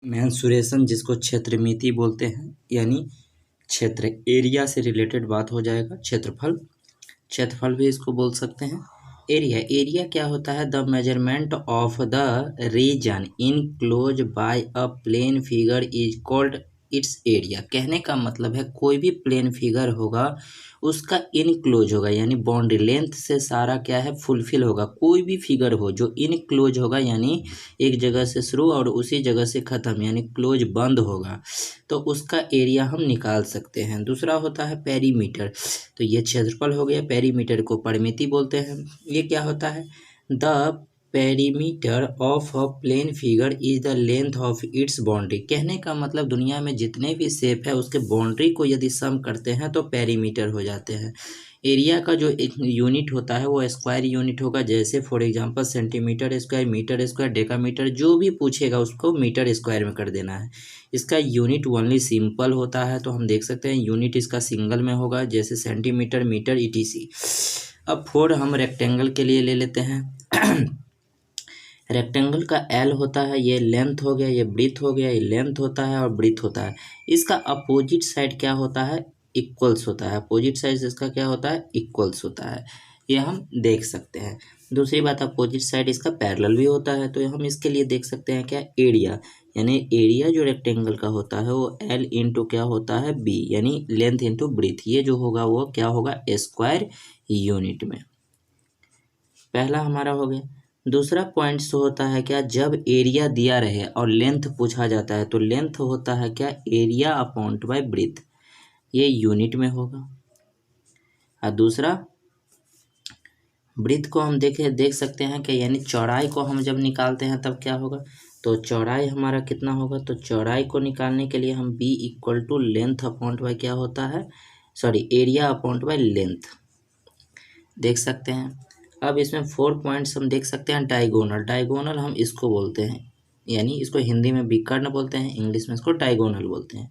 Mensuration जिसको क्षेत्रमिति बोलते हैं, यानी क्षेत्र एरिया से रिलेटेड बात हो जाएगा। क्षेत्रफल भी इसको बोल सकते हैं। एरिया क्या होता है? The measurement of the region enclose by a plane figure is called its area. कहने का मतलब है कोई भी प्लेन फिगर होगा उसका इनक्लोज होगा, यानी बाउंड्री लेंथ से सारा क्या है फुलफिल होगा। कोई भी फिगर हो जो इनक्लोज होगा, यानी एक जगह से शुरू और उसी जगह से ख़त्म, यानी क्लोज बंद होगा, तो उसका एरिया हम निकाल सकते हैं। दूसरा होता है पेरीमीटर। तो ये क्षेत्रफल हो गया, पेरीमीटर को परिमिति बोलते हैं। ये क्या होता है? The perimeter of a plane figure is the length of its boundary. कहने का मतलब दुनिया में जितने भी शेप है उसके बाउंड्री को यदि सम करते हैं तो पेरीमीटर हो जाते हैं। एरिया का जो एक यूनिट होता है वो स्क्वायर यूनिट होगा, जैसे for example centimetre square, metre square, decametre, जो भी पूछेगा उसको मीटर स्क्वायर में कर देना है। इसका यूनिट ओनली सिंपल होता है, तो हम देख सकते हैं यूनिट इसका सिंगल में होगा, जैसे सेंटीमीटर, मीटर, ईटीसी। अब फोर हम रेक्टेंगल के लिए ले लेते हैं। रेक्टेंगल का एल होता है, ये लेंथ हो गया, ये ब्रीथ हो गया, ये लेंथ होता है और ब्रीथ होता है। इसका अपोजिट साइड क्या होता है? इक्वल्स होता है। अपोजिट साइड इसका क्या होता है? इक्वल्स होता है। ये हम देख सकते हैं। दूसरी बात, अपोजिट साइड इसका पैरेलल भी होता है, तो हम इसके लिए देख सकते हैं क्या? एरिया, यानी एरिया जो रेक्टेंगल का होता है वो एल इंटू क्या होता है? बी, यानी लेंथ इंटू ब्रीथ। ये जो होगा वो क्या होगा? स्क्वायर यूनिट में। पहला हमारा हो गया। दूसरा पॉइंट्स होता है क्या? जब एरिया दिया रहे और लेंथ पूछा जाता है तो लेंथ होता है क्या? एरिया अपॉन बाय ब्रीथ, ये यूनिट में होगा। और दूसरा ब्रीथ को हम देख सकते हैं कि यानी चौड़ाई को हम जब निकालते हैं तब क्या होगा? तो चौड़ाई हमारा कितना होगा? तो चौड़ाई को निकालने के लिए हम b equal to length upon by क्या होता है? Sorry, area upon by length देख सकते हैं। अब इसमें 4 पॉइंट्स हम देख सकते हैं। डायगोनल हम इसको बोलते हैं, यानी इसको हिंदी में विकर्ण बोलते हैं, इंग्लिश में इसको डायगोनल बोलते हैं।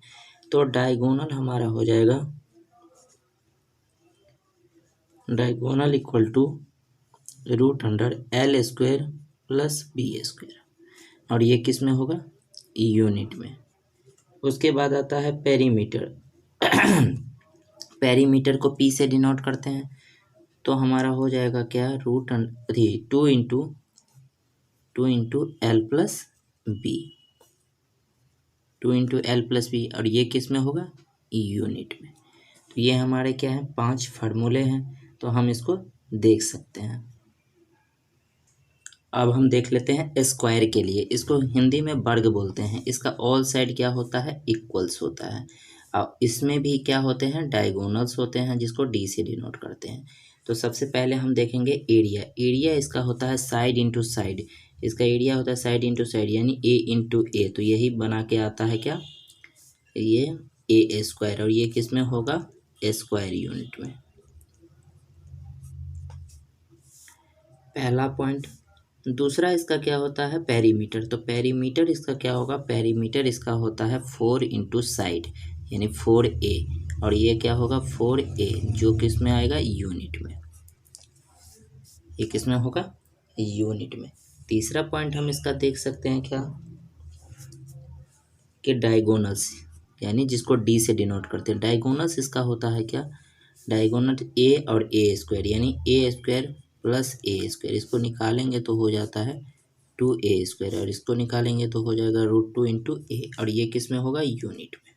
तो डायगोनल हमारा हो जाएगा diagonal equal to √L² plus B², और ये किस में होगा? यूनिट में। उसके बाद आता है पेरीमीटर। पेरीमीटर को P से डिनोट करते हैं, तो हमारा हो जाएगा क्या? Two into l plus b, 2 into l plus b, और ये किस में होगा? यूनिट में। तो ये हमारे क्या है? 5 फार्मूले हैं, तो हम इसको देख सकते हैं। अब हम देख लेते हैं स्क्वायर के लिए। इसको हिंदी में वर्ग बोलते हैं। इसका ऑल साइड क्या होता है? इक्वल्स होता है। अब इसमें भी क्या होते हैं? डायगोनल्स होते हैं, जिसको डी से डिनोट करते हैं। तो सबसे पहले हम देखेंगे एरिया। एरिया इसका होता है साइड इंटू साइड। इसका एरिया होता है साइड इंटू साइड, यानी ए इंटू ए, तो यही बना के आता है क्या? ये A², और ये किस में होगा? स्क्वायर यूनिट में। पहला पॉइंट। दूसरा इसका क्या होता है? पेरीमीटर। तो पेरीमीटर इसका क्या होगा? पेरीमीटर इसका होता है 4 इंटू साइड, यानी 4A, और ये क्या होगा? 4A, जो किस में आएगा? यूनिट में। ये किस में होगा? यूनिट में। तीसरा पॉइंट हम इसका देख सकते हैं क्या? कि डायगोनल्स, यानी जिसको डी से डिनोट करते हैं। डायगोनल्स इसका होता है क्या? डायगोनल A और A², यानी A² प्लस A²। इसको निकालेंगे तो हो जाता है 2A², और इसको निकालेंगे तो हो जाएगा √2 इंटू A, और ये किस में होगा? यूनिट में।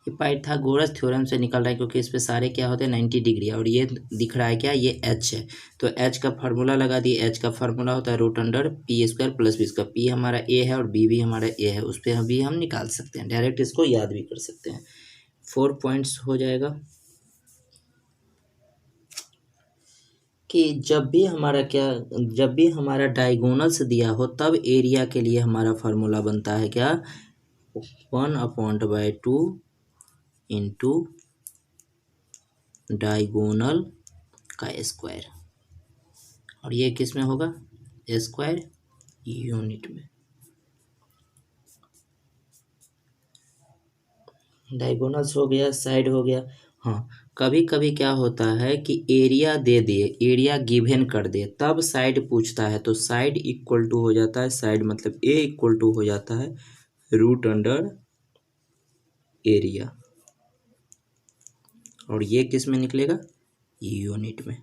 ये पाइथागोरस थ्योरम से निकल रहा है, क्योंकि इस पे सारे क्या होते हैं? 90 डिग्री, और ये दिख रहा है क्या? ये H है, तो H का फार्मूला लगा दिए। H का फार्मूला होता है √P² प्लस B। इसका P हमारा A है और B भी हमारा A है, उस पर भी हम निकाल सकते हैं, डायरेक्ट इसको याद भी कर सकते हैं। 4 पॉइंट्स हो जाएगा कि जब भी हमारा डायगोनल्स दिया हो तब एरिया के लिए हमारा फार्मूला बनता है क्या? 1/2 इंटू डायगोनल का स्क्वायर, और ये किस में होगा? स्क्वायर यूनिट में। डायगोनल्स हो गया, साइड हो गया। हाँ, कभी कभी क्या होता है कि एरिया दे दिए, एरिया गिवन कर दे, तब साइड पूछता है, तो साइड इक्वल टू हो जाता है, साइड मतलब ए इक्वल टू हो जाता है रूट अंडर एरिया, और ये किस में निकलेगा, यूनिट में।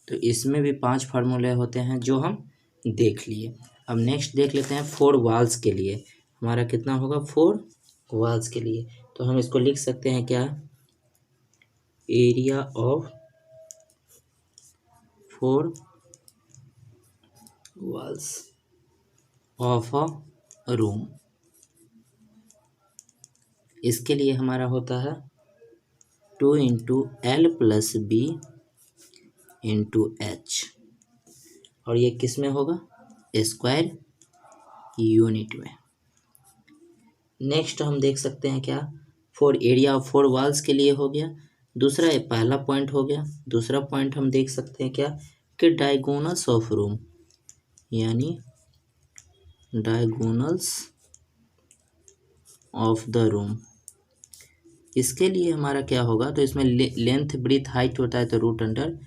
तो इसमें भी 5 फार्मूले होते हैं जो हम देख लिए। अब नेक्स्ट देख लेते हैं 4 वॉल्स के लिए, हमारा कितना होगा 4 वॉल्स के लिए। तो हम इसको लिख सकते हैं क्या, area of 4 walls of a room. इसके लिए हमारा होता है 2 into l plus b into h, और ये किस में होगा, स्क्वायर यूनिट में। नेक्स्ट हम देख सकते हैं क्या, 4 एरिया ऑफ 4 वॉल्स के लिए हो गया। दूसरा ये पहला पॉइंट हो गया। दूसरा पॉइंट हम देख सकते हैं क्या, कि डायगोनल्स ऑफ रूम, यानी डायगोनल्स ऑफ द रूम। इसके लिए हमारा क्या होगा, तो इसमें लेंथ ब्रीथ हाइट होता है, तो root under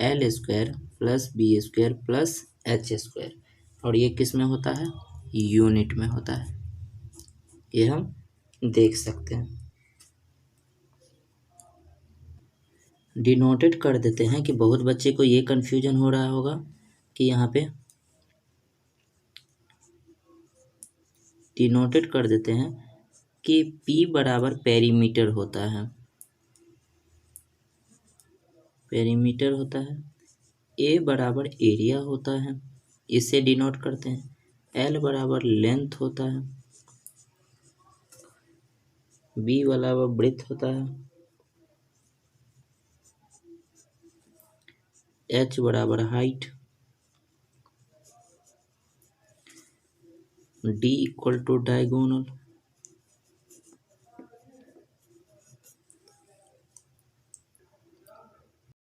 l square plus b square plus h square, और ये किस में होता है, यूनिट में होता है। ये हम देख सकते हैं। डिनोटेड कर देते हैं कि बहुत बच्चे को ये कन्फ्यूजन हो रहा होगा कि यहाँ पे डिनोटेड कर देते हैं कि P बराबर पेरीमीटर होता है, पेरीमीटर होता है, A बराबर एरिया होता है, इससे डिनोट करते हैं, L बराबर लेंथ होता है, B बराबर ब्रेथ होता है, H बराबर height, D equal to diagonal,